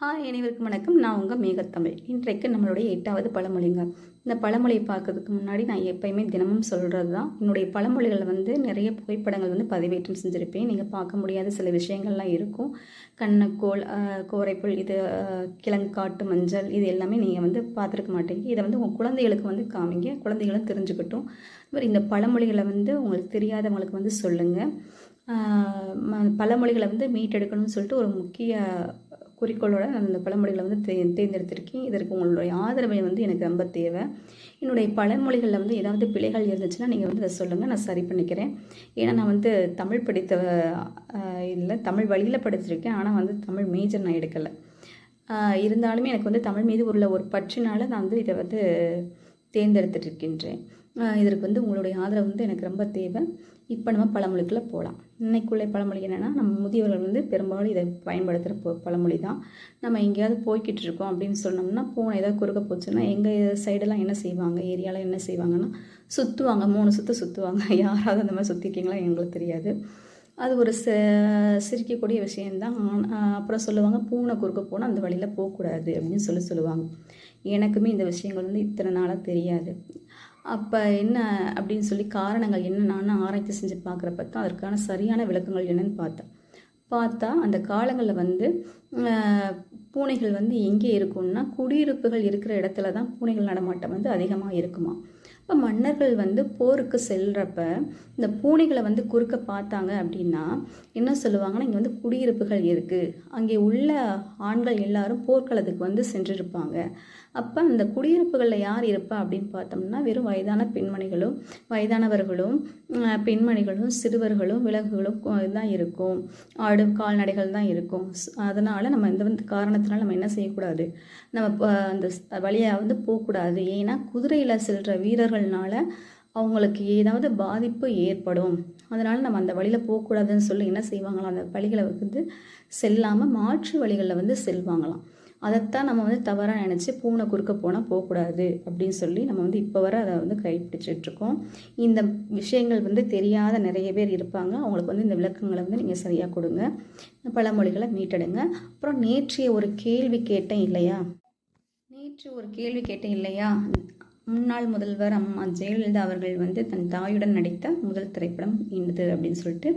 Hi அனைவருக்கும் வணக்கம். நான் உங்கள் மேகத்தமிழ். இன்றைக்கு நம்மளுடைய 8வது பழமொழிங்க. இந்த பழமொழியை பார்க்கறதுக்கு முன்னாடி நான் எப்பயுமே தினமும் சொல்கிறது தான். என்னுடைய பழமொழிகளை நிறைய புகைப்படங்கள் பதிவேற்றம் செஞ்சுருப்பேன். நீங்கள் பார்க்க முடியாத சில விஷயங்கள்லாம் இருக்கும். கண்ணக்கோல், கோரைப்புல், இது கிழங்காட்டு மஞ்சள், இது எல்லாமே நீங்கள் பார்த்துருக்க மாட்டீங்க. இதை உங்கள் குழந்தைகளுக்கு காமிங்க, குழந்தைகளும் தெரிஞ்சுக்கட்டும். இந்த பழமொழிகளை உங்களுக்கு தெரியாதவங்களுக்கு சொல்லுங்கள். பழமொழிகளை மீட்டெடுக்கணும்னு சொல்லிட்டு ஒரு முக்கிய குறிக்கோளோட நான் இந்த பழமொழிகளை தேர்ந்தெடுத்திருக்கேன். இதற்கு உங்களுடைய ஆதரவை எனக்கு ரொம்ப தேவை. என்னுடைய பழமொழிகளில் ஏதாவது பிழைகள் இருந்துச்சுன்னா நீங்கள் அதை சொல்லுங்கள், நான் சரி பண்ணிக்கிறேன். ஏன்னா நான் தமிழ் படித்த இல்லை, தமிழ் வழியில் படிச்சிருக்கேன். ஆனால் தமிழ் மேஜர் நான் எடுக்கலை. இருந்தாலுமே எனக்கு தமிழ் மீது உள்ள ஒரு பற்றினால நான் இதை தேர்ந்தெடுத்துட்டு இருக்கின்றேன். இதற்கு உங்களுடைய ஆதரவு எனக்கு ரொம்ப தேவை. இப்போ நம்ம பழமொழிக்குள்ளே போகலாம். இன்னைக்குள்ள பழமொழி என்னென்னா, நம்ம முதியவர்கள் பெரும்பாலும் இதை பயன்படுத்துகிற பழமொழி தான். நம்ம எங்கேயாவது போய்கிட்டு இருக்கோம் அப்படின்னு சொன்னோம்னா, பூனை ஏதாவது குறுக்க போச்சுன்னா எங்கள் சைடெல்லாம் என்ன செய்வாங்க, ஏரியாவில் என்ன செய்வாங்கன்னா சுற்றுவாங்க, 3 சுற்று சுற்றுவாங்க. யாராவது அந்த மாதிரி சுற்றிருக்கீங்களா எங்களுக்கு தெரியாது. அது ஒரு சிரிக்கக்கூடிய விஷயந்தான். அப்புறம் சொல்லுவாங்க, பூனை குறுக்க போனால் அந்த வழியில் போகக்கூடாது அப்படின்னு சொல்லுவாங்க. எனக்குமே இந்த விஷயங்கள் இத்தனை நாளாக தெரியாது. அப்போ என்ன அப்படின்னு சொல்லி காரணங்கள் என்ன நான் ஆராய்ச்சி செஞ்சு பார்க்குறப்ப தான் அதற்கான சரியான விளக்கங்கள் என்னன்னு பார்த்தா அந்த காலங்களில் பூனைகள் எங்கே இருக்கும்னா, குடியிருப்புகள் இருக்கிற இடத்துல தான் பூனைகள் நடமாட்டம் அதிகமாக இருக்குமா. இப்போ மன்னர்கள் போருக்கு செல்கிறப்ப இந்த பூனைகளை குறுக்க பார்த்தாங்க அப்படின்னா என்ன சொல்லுவாங்கன்னா, இங்கே குடியிருப்புகள் இருக்குது, அங்கே உள்ள ஆண்கள் எல்லாரும் போர்க்களத்துக்கு சென்றிருப்பாங்க. அப்போ அந்த குடியிருப்புகளில் யார் இருப்பா அப்படின்னு பார்த்தோம்னா, வெறும் வயதான பெண்மணிகளும், வயதானவர்களும், பெண்மணிகளும், சிறுவர்களும், விலங்குகளும் தான் இருக்கும், ஆடு கால்நடைகள் தான் இருக்கும். அதனால் நம்ம இந்த காரணத்தினால நம்ம என்ன செய்யக்கூடாது, நம்ம அந்த வழியாக போகக்கூடாது. ஏன்னா குதிரையில் செல்கிற வீரர்கள்னால அவங்களுக்கு ஏதாவது பாதிப்பு ஏற்படும். அதனால் நம்ம அந்த வழியில் போகக்கூடாதுன்னு சொல்லி என்ன செய்வாங்களாம், அந்த வழிகளை செல்லாமல் மாற்று வழிகளில் செல்வாங்களாம். அதைத்தான் நம்ம தவறாக நினச்சி பூனை குறுக்க போனால் போகக்கூடாது அப்படின்னு சொல்லி நம்ம இப்போ வர அதை கைப்பிடிச்சிட்ருக்கோம். இந்த விஷயங்கள் தெரியாத நிறைய பேர் இருப்பாங்க. அவங்களுக்கு இந்த விளக்கங்களை நீங்கள் சரியாக கொடுங்க, பழமொழிகளை மீட்டெடுங்க. அப்புறம் நேற்று ஒரு கேள்வி கேட்டேன் இல்லையா, முன்னாள் முதல்வர் அம்மா ஜெயலலிதா அவர்கள் தன் தாயுடன் நடித்த முதல் திரைப்படம் என்னது அப்படின்னு சொல்லிட்டு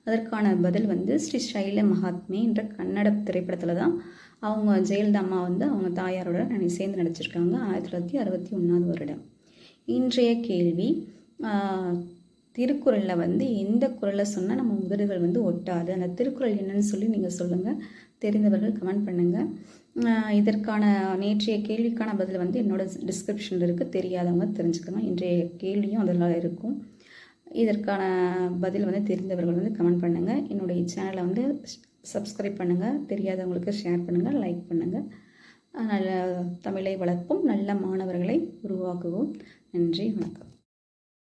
அதற்கான பதில் ஸ்ரீ சைல மகாத்மே என்ற கன்னட திரைப்படத்தில் தான் அவங்க ஜெயலலிதா அம்மா அவங்க தாயாரோட சேர்ந்து நடிச்சிருக்காங்க. 1961 வருடம். இன்றைய கேள்வி, திருக்குறளில் எந்த குறளை சொன்னால் நம்ம உதடுகள் ஒட்டாது, அந்த திருக்குறள் என்னன்னு சொல்லி நீங்கள் சொல்லுங்கள். தெரிந்தவர்கள் கமெண்ட் பண்ணுங்கள். இதற்கான நேற்றைய கேள்விக்கான பதில் என்னோட டிஸ்கிரிப்ஷனில் இருக்குது, தெரியாதவங்க தெரிஞ்சுக்கணும். இன்றைய கேள்வியும் அதெல்லாம் இருக்கும். இதற்கான பதில் தெரிந்தவர்கள் கமெண்ட் பண்ணுங்கள். என்னுடைய சேனலை சப்ஸ்கிரைப் பண்ணுங்கள், தெரியாதவங்களுக்கு ஷேர் பண்ணுங்கள், லைக் பண்ணுங்கள். நல்ல தமிழை வளர்ப்போம், நல்ல மாணவர்களை உருவாக்குவோம். நன்றி, வணக்கம்.